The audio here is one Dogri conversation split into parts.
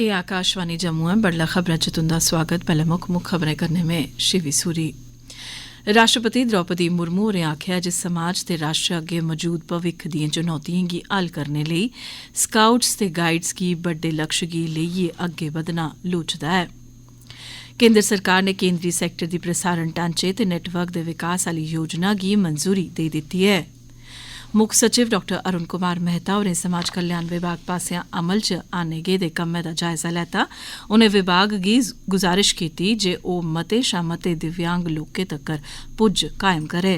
ए आकाशवाणी जम्मू है। बड़ला खबरें च तुंदा स्वागत। पहले मुख्य खबरें करने में शिवी सूरी। राष्ट्रपति द्रौपदी मुर्मू होरें आखेआ जे समाज ते राष्ट्र अग्गे मौजूद भविक्ख दिएं चुनौतिएं गी हल करने लेई स्काउट्स ते गाइड्स गी बड्डे लक्ष्य गी लेइयै अग्गे बधना लोड़चदा ऐ। केंद्र सरकार ने केंद्री सैक्टर दी प्रसारण ढांचे ते नेटवर्क दे विकास आह्ली योजना गी मंजूरी देई दित्ती ऐ। मुक्ख सचिव डॉ अरुण कुमार मेहता होरें समाज कल्याण विभाग पास्सेआ अमल च आने गेदे कम्मै दा जायजा लैता। उनें विभाग गी गुजारिश कीती जे ओह् मते शा मते दिव्यांग लोकें तक्कर पुज्ज कायम करै।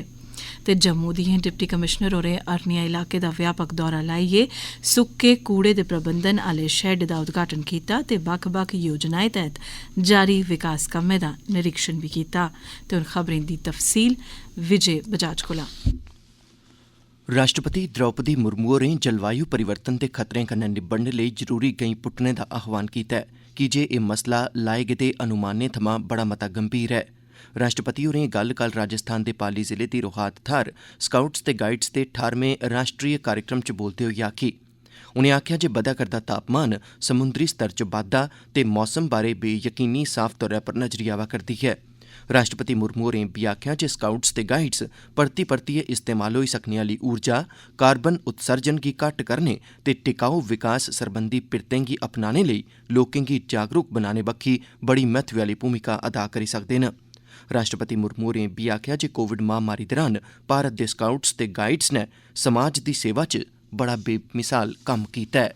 ते जम्मू दिएं डिप्टी कमिशनर होरें अरनिया इलाके दा व्यापक दौरा लाइयै सुक्के कूड़े दे प्रबंधन आह्ले शैड दा उद्घाटन कीता ते बक्ख-बक्ख योजनाएं तैह्त जारी विकास कम्में दा निरीक्षण भी कीता। ते हुण खबरें दी तफसील विजय बजाज कोला। राष्ट्रपति द्रौपदी मुर्मू होरें जलवायु परिवर्तन दे खतरें कन्नै निब्बड़ने लेई जरूरी गैंई पुट्टने दा आह्वान कीता ऐ कीजे एह् मसला लाए गेदे अनुमानें थमां बड़ा मता गंभीर ऐ। राष्ट्रपति होरें गल्ल कल राजस्थान दे पाली जिले दी रोहात थाह्र स्काउट्स ते गाइड्स दे 18वें राष्ट्रीय कार्यक्रम च बोलदे होई आखी। उनें आखेआ जे बधा करदा तापमान, समुंदरी स्तर च बाद्धा ते मौसम बारै बेयकीनी साफ तौरा पर नजरी आवा करदी ऐ। राष्ट्रपति मुर्मू होरें बी आखेआ जे स्काउट्स ते गाइड्स परतियै इस्तेमाल होई सकने आह्ली ऊर्जा, कार्बन उत्सर्जन गी घट्ट करने ते टिकाऊ विकास सरबंधी पिरतें गी अपनाने लेई लोकें गी जागरूक बनाने बक्खी बड़ी महत्व आह्ली भूमिका अदा करी सकदे न। राष्ट्रपति मुर्मू होरें बी आखेआ जे कोविड महामारी दौरान भारत दे स्काउट्स ते गाइड्स ने समाज दी सेवा च बड़ा बेमिसाल कम्म कीता ऐ।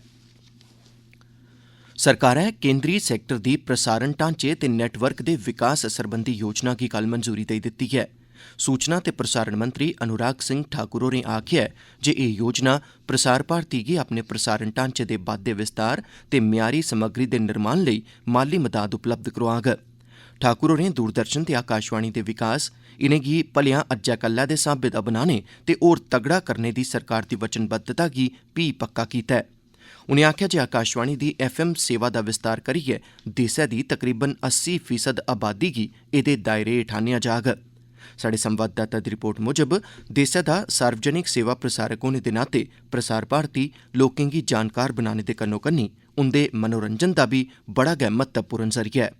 सरकारै केंद्री सैक्टर दी प्रसारण ढांचे ते नेटवर्क दे विकास सरबंधी योजना गी कल मंजूरी देई दित्ती ऐ। सूचना ते प्रसारण मंत्री अनुराग सिंह ठाकुर होरें आखेआ ऐ जे एह् योजना प्रसार भारती गी अपने प्रसारण ढांचे दे बाद्दे विस्तार ते म्यारी समग्री दे निर्माण लेई माली मदाद उपलब्ध करोआग। ठाकुर होरें दूरदर्शन ते आकाशवाणी दे विकास, इनेंगी भलेआं अज्जै कल्लै दे स्हाबै दा बनाने ते होर तगड़ा करने दी सरकार दी वचनबद्धता गी भी पक्का कीता ऐ। उनें आखेआ जे आकाशवाणी दी FM सेवा दा विस्तार करियै देसै दी तकरीबन 80% आबादी गी एह्दे दायरे हेठ आह्न्नेआ जाग। साढ़े संवाददाता दी रिपोर्ट मुजब देसै दा सार्वजनिक सेवा प्रसारक होने दे नाते प्रसार भारती लोकें गी जानकार बनाने दे कन्नो-कन्नी उंदे मनोरंजन दा बी बड़ा गै महत्वपूर्ण जरिया ऐ।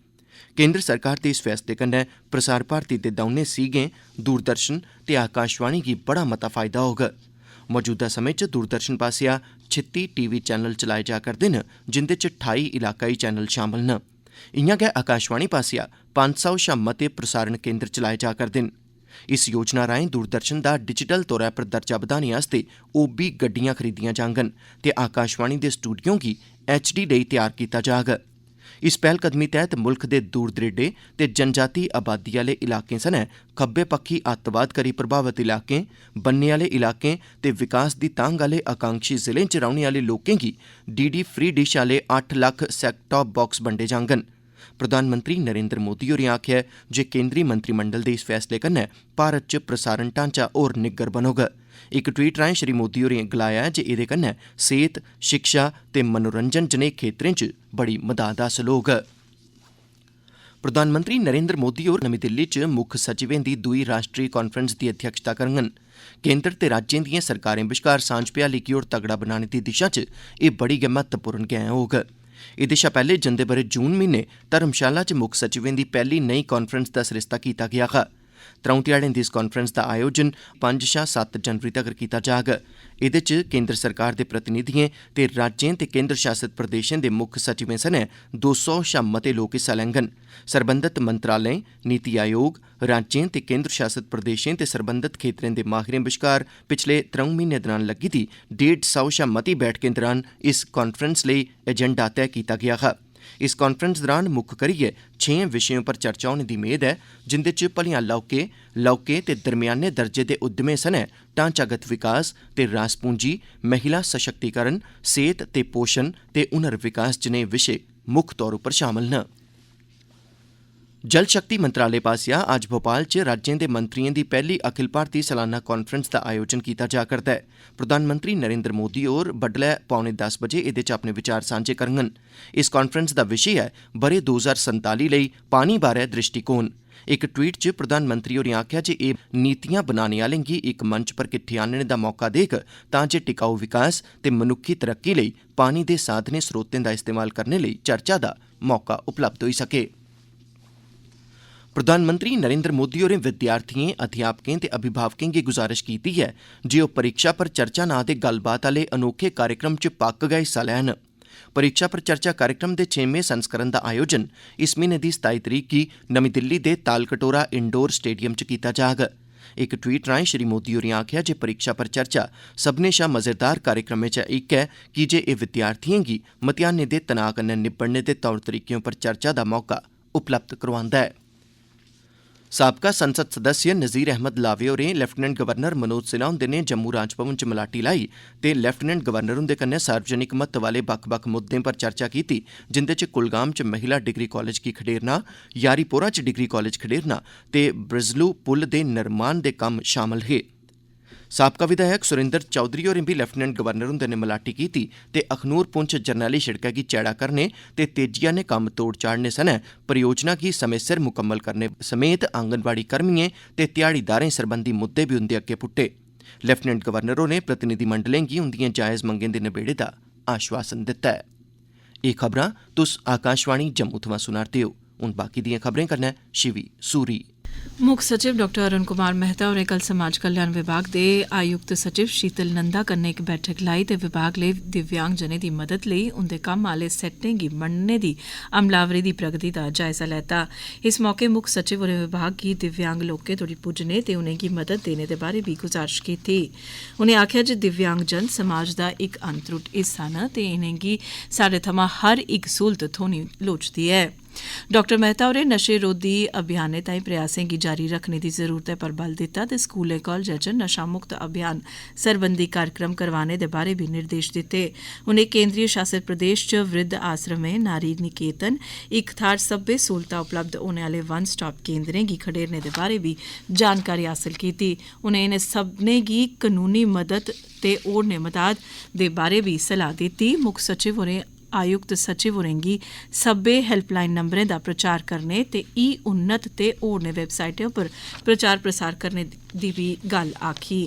केंद्र सरकार दे इस फैसले कन्नै प्रसार भारती दे दौनें सीगें दूरदर्शन ते आकाशवाणी गी बड़ा मता फायदा होग। मौजूदा समें च दूरदर्शन पास्सेआ 36 टीवी चैनल चलाए जा करदे न, जिंदे च 28 इलाकाई चैनल शामल न। इयां गै आकाशवाणी पास्सेआ 500 शा मते प्रसारण केंद्र चलाए जा करदे न। इस योजना राएं दूरदर्शन दा डिजिटल तौरा पर दर्जा बधाने आस्तै ओबी गड्डियां खरीदियां जाङन ते आकाशवाणी दे स्टूडियो गी HD लेई तैयार कीता जाग। इस पैह्लकदमी तैह्त मुल्ख दे दूर दरेडे ते जनजाति आबादी आह्ले इलाकें सनै खब्बे पक्खी अत्तवाद करी प्रभावित इलाकें, बन्ने आह्ले इलाकें ते विकास दी तांग आह्ले आकांक्षी जिलें च रौह्ने आह्ले लोकें गी DD फ्री डिश आह्ले 8 लक्ख सैट टॉप बाक्स बंडे जाङन। प्रधानमंत्री नरेंद्र मोदी होरें आखेआ जे केंद्री मंत्रिमंडल दे इस फैसले कन्नै भारत च प्रसारण ढांचा होर निग्गर बनोग। इक ट्वीट राएं श्री मोदी होरें गलाया जे एह्दे कन्नै सेहत, शिक्षा ते मनोरंजन जनेह् खेत्तरें च बड़ी मदाद हासल होग। प्रधानमंत्री नरेंद्र मोदी होर नमीं दिल्ली च मुक्ख सचिवें दी दूई राष्ट्रीय कांफ्रेंस दी अध्यक्षता करङन। केंद्र ते राज्यें दिएं सरकारें बश्कार सांझ भ्याली गी होर तगड़ा बनाने दी दिशा च एह् बड़ी गै महत्वपूर्ण गैंह होग। एह्दे शा पैह्ले जंदे ब'रे जून म्हीने धर्मशाला च मुक्ख सचिवें दी पैह्ली नई कांफ्रेंस दा सरिस्ता कीता गेआ हा। 3 ध्याड़ें दी इस कांफ्रेंस दा आयोजन 5 शा 7 जनवरी तगर कीता जाग। एह्दे च केंद्र सरकार दे प्रतिनिधिएं ते राज्यें ते केंद्र शासित प्रदेशें दे मुक्ख सचिवें सनै 200 शा मते लोक हिस्सा लैङन। सरबंधत मंत्रालयें, नीति आयोग, राज्यें ते केंद्र शासित प्रदेशें ते सरबंधत खेत्तरें दे माहिरें बश्कार पिछले 3 म्हीनें दौरान लग्गी दी 150 शा मती बैठकें दौरान इस कांफ्रेंस लेई एजेंडा तैऽ कीता गेआ हा। इस कांफ्रेंस दौरान मुक्ख करियै 6 विशें पर चर्चा होने दी मेद ऐ, जिंदे च भलेआं लौह्के ते दरम्याने दर्जे दे उद्यमें सनै ढांचागत विकास ते रास पूंजी, महिला सशक्तिकरण, सेह्त ते पोषण ते हुनर विकास जनेह् विशे मुक्ख तौर उप्पर शामल न। जल शक्ति मंत्रालय पास्सेआ अज्ज भोपाल च राज्यें दे मंत्रिएं दी पैह्ली अखिल भारती सालाना कांफ्रेंस दा आयोजन कीता जा करदा ऐ। प्रधानमंत्री नरेंद्र मोदी होर बड्डलै 9:45 बजे एह्दे च अपने विचार सांझे करङन। इस कांफ्रेंस दा विशे ऐ ब'रे 2047 लेई पानी बारै दृष्टिकोण। इक ट्वीट च प्रधानमंत्री होरें आखेआ जे एह् नीतियां बनाने आह्लें गी इक मंच पर किट्ठे आह्नने दा मौका देग तां जे टिकाऊ विकास ते मनुक्खी तरक्की लेई पानी दे साधनें स्रोतें दा इस्तेमाल करने लेई चर्चा दा मौका उपलब्ध होई सकै। प्रधानमंत्री नरेंद्र मोदी होरें विद्यार्थिएं, अध्यापकें ते अभिभावकें गी गुजारिश कीती ऐ जे ओह् परीक्षा पर चर्चा नां दे गल्लबात आह्ले अनोखे कार्यक्रम च पक्क गै हिस्सा लैन। परीक्षा पर चर्चा कार्यक्रम दे 6वें संस्करण दा आयोजन इस म्हीने दी 27 तरीक गी नमीं दिल्ली दे तालकटोरा इंडोर स्टेडियम च कीता जाग। इक ट्वीट राएं श्री मोदी होरें आखेआ जे परीक्षा पर चर्चा सभनें शा मजेदार कार्यक्रमें चा इक ऐ कीजे एह् विद्यार्थिएं गी मतेहानें दे तनाऽ कन्नै निब्बड़ने दे तौर तरीकें पर चर्चा दा मौका उपलब्ध करोआंदा ऐ। साबका संसद सदस्य नज़ीर अहमद लावे होरें लेफ्टिनेंट गवर्नर मनोज सिन्हा हुंदे ने जम्मू राजभवन च मलाटी लाई ते लेफ्टिनेंट गवर्नर हुंदे कन्नै सार्वजनिक महत्व आह्ले बक्ख-बक्ख मुद्दें पर चर्चा कीती, जिंदे च कुलगाम च महिला डिग्री कॉलेज गी खडेरना, यारीपोरा च डिग्री कॉलेज खडेरना ते ब्रजलू पुल दे निर्माण दे कम्म शामल हे। साबका विधायक सुरिंदर चौधरी होरें बी लेफ्टिनेंट गवर्नर हुंदे ने मलाटी कीती ते अखनूर पुंछ जरनैली शिड़कै गी चैड़ा करने ते तेजिया ने कम्म तोड़ चाढ़ने सनै परियोजना गी समें सिर मुकम्मल करने समेत आंगनवाड़ी कर्मियें ते ध्याड़ीदारें सरबंधी मुद्दे बी उंदे अग्गे पुट्टे। लेफ्टिनेंट गवर्नर होरें प्रतिनिधिमंडलें गी उंदियें जायज़ मंगें दे नबेड़े दा आश्वासन दित्ता ऐ। एह् खबरां तुस आकाशवाणी जम्मू थमां सुना'रदे ओ। हुण बाकी दियें खबरें कन्नै शिवी सूरी। मुक्ख सचिव डॉ अरुण कुमार मेहता होरें कल समाज कल्याण विभाग दे आयुक्त सचिव शीतल नंदा कन्नै इक बैठक लाई ते विभाग लेई दिव्यांग जनें दी मदद लेई उंदे कम्म आह्ले सैक्टरें गी मन्नने दी अमलावरी दी प्रगति दा जायजा लैता। इस मौके मुक्ख सचिव होरें विभाग गी दिव्यांग लोकें तोड़ी पुज्जने ते उनेंगी मदद देने दे बारै बी गुजारिश कीती। उनें आखेआ जे दिव्यांग जन समाज दा इक अनत्रुट हिस्सा न ते इनेंगी साढ़े थमां हर इक सहूलत थ्होनी लोड़चदी ऐ। डॉ मेहता होरें नशे रोधी अभियानें ताईं प्रयासें गी जारी रखने दी जरूरतै पर बल दित्ता ते स्कूलें कालजें च नशा मुक्त अभियान सरबंधी कार्यक्रम करवाने दे बारै बी निर्देश दित्ते। उनें केंद्रीय शासित प्रदेश च वृद्ध आश्रमें, नारी निकेतन, इक थाह्र सब्बै सहूलतां उपलब्ध होने आह्ले वन स्टाप केंद्रें गी खडेरने दे बारै बी जानकारी हासल कीती। उनें इनें सभनें गी कानूनी मदद ते होरनें मदाद दे बारै बी सलाह दित्ती। मुक्ख सचिव होरें आयुक्त सचिव होरें गी सब्बै हेल्पलाइन नंबरें दा प्रचार करने ते उन्नत ते होरनें वैबसाइटें उप्पर प्रचार प्रसार करने दी बी गल्ल आखी।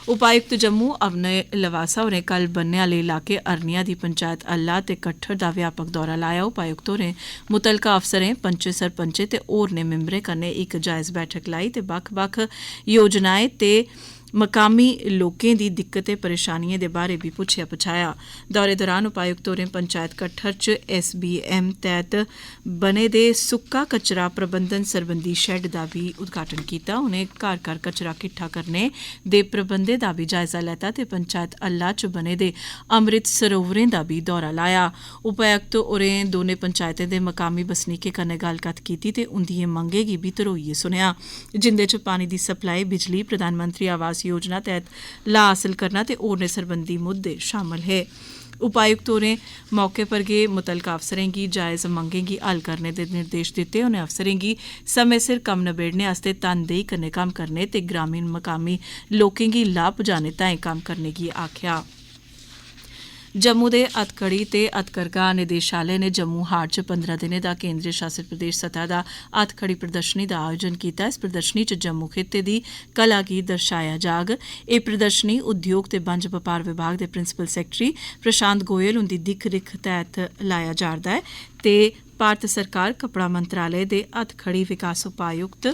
उपायुक्त जम्मू अवनय लवासा होरें कल बन्ने आह्ले इलाके अरनिया दी पंचायत अल्ला ते कट्ठर दा व्यापक दौरा लाया। उपायुक्त होरें मुतलका अफसरें, पंचें सरपंचें ते होरनें मिंबरें कन्नै इक जायज़ बैठक लाई ते बक्ख-बक्ख योजनाएं ते मकामी लोकें दी दिक्कतें परेशानियें दे बारै बी पुच्छेआ पछाया। दौरे दौरान उपायुक्त होरें पंचायत कट्ठर च SBM तैह्त बने दे सुक्का कचरा प्रबंधन सरबंधी शैड दा बी उद्घाटन कीता। उनें घर घर कचरा किट्ठा करने दे प्रबंधें दा बी जायजा लैता ते पंचायत अल्ला च बने दे अमृत सरोवरें दा बी दौरा लाया। उपायुक्त होरें दौनें पंचायतें दे मकामी बसनीकें कन्नै गल्लकत्थ कीती ते उंदियें मंगें गी बी धरोइयै सुनेआ, जिंदे च पानी दी सप्लाई, बिजली, प्रधानमंत्री आवास योजना तैह्त लाह् हासल करना ते होरनें सरबंधी मुद्दे शामल हे। उपायुक्त होरें मौके पर गै मुतलका अफसरें गी जायज़ मंगें गी हल करने दे निर्देश दित्ते। उनें अफसरें गी समें सिर कम्म नबेड़ने आस्तै तनदेही कन्नै कम्म करने ते ग्रामीण मकामी लोकें गी लाह् पुजाने ताईं कम्म करने गी आखेआ। जम्मू दे हथकड़ी ते हथकरघा निदेशालय ने जम्मू हाट च 15 दिनें दा केंद्रीय शासित प्रदेश सतह दा हथकड़ी प्रदर्शनी दा आयोजन कीता। इस प्रदर्शनी च जम्मू खित्ते दी कला गी दर्शाया जाग। एह् प्रदर्शनी उद्योग ते बंज बपार विभाग दे प्रिंसिपल सैक्रेटरी प्रशांत गोयल हुंदी दिक्ख रिक्ख तैह्त लाया जा'रदा ऐ ते भारत सरकार कपड़ा मंत्रालय दे हथकड़ी विकास उपायुक्त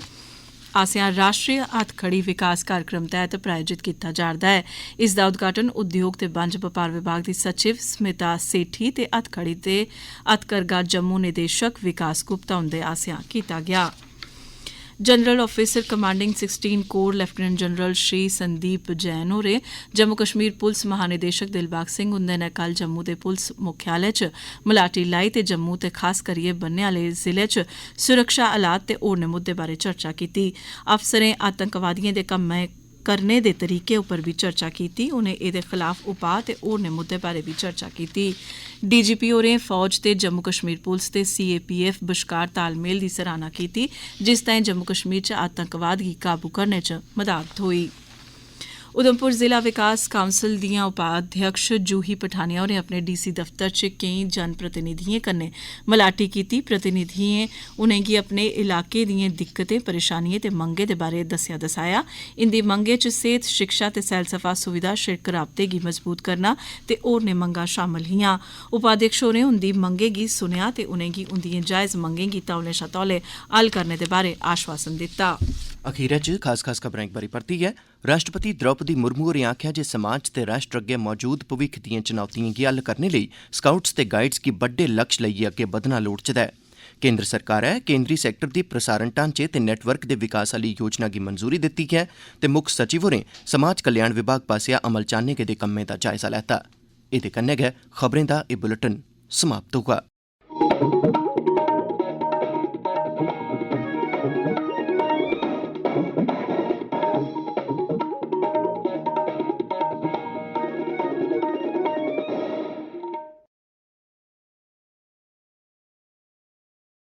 आसेआ राष्ट्रीय हथकड़ी विकास कार्यक्रम तैह्त प्रायोजित कीता जा'रदा ऐ। इस दा उद्घाटन उद्योग ते बंज बपार विभाग दी सचिव स्मिता सेठी ते हथकड़ी ते हथकरघा जम्मू निदेशक विकास गुप्ता हुंदे आसेआ कीता गेआ। General officer commanding 16 corps lieutenant general Shri Sandeep Jain होरें जम्मू कश्मीर पुलिस महानिदेशक दिलबाग सिंह हुंदे नै कल जम्मू दे पुलिस मुख्यालय च मलाटी लाई ते जम्मू ते खास करियै बन्ने आह्ले जिले च सुरक्षा हालात ते होरनें मुद्दें बारै चर्चा कीती। अफसरें आतंकवादियें दे कम्मै करने दे तरीके उप्पर बी चर्चा कीती। उनें एह्दे खिलाफ उपाऽ ते होरनें मुद्दें बारै बी चर्चा कीती। DGP होरें फौज ते जम्मू कश्मीर पुलिस ते CAPF बश्कार तालमेल दी सराहना कीती, जिस ताईं जम्मू कश्मीर च आतंकवाद गी काबू करने च मदाद थ्होई। उधमपुर जिला विकास काउंसिल दियां उपाध्यक्ष जूही पठानिया होरें अपने डीसी दफ्तर च केईं जनप्रतिनिधियें कन्नै मलाटी कीती। प्रतिनिधियें उनेंगी अपने इलाके दियें दिक्कतें, परेशानियें ते मंगें दे बारे दस्सेया दसाया। इंदी मंगें च सेहत, शिक्षा ते सैलसफा सुविधा, शिड़क राबते गी मजबूत करना ते होरनें मंगां शामल हियां। उपाध्यक्ष होरें उंदी मंगें गी सुनेया ते उनेंगी उंदियें जायज़ मंगें गी तौले शा तौले हल करने दे बारे आश्वासन दित्ता। अखीरै च खास खबरें इक बारी परतियै राष्ट्रपति द्रौपदी मुर्मू होरें आखेआ जे समाज ते राष्ट्र अग्गे मौजूद भविक्ख दिएं चुनौतिएं गी हल करने लेई स्काउट्स ते गाइड्स गी बड्डे लक्ष्य लेइयै अग्गे बधना लोड़चदा ऐ। केंद्र सरकारै केंद्री सैक्टर दी प्रसारण ढांचे ते नेटवर्क दे विकास आह्ली योजना गी मंजूरी दित्ती ऐ ते मुक्ख सचिव होरें समाज कल्याण विभाग पास्सेआ अमल च आह्न्ने गेदे कम्में दा जायजा लैता। एह्दे कन्नै गै खबरें दा एह् बुलेटिन समाप्त होआ।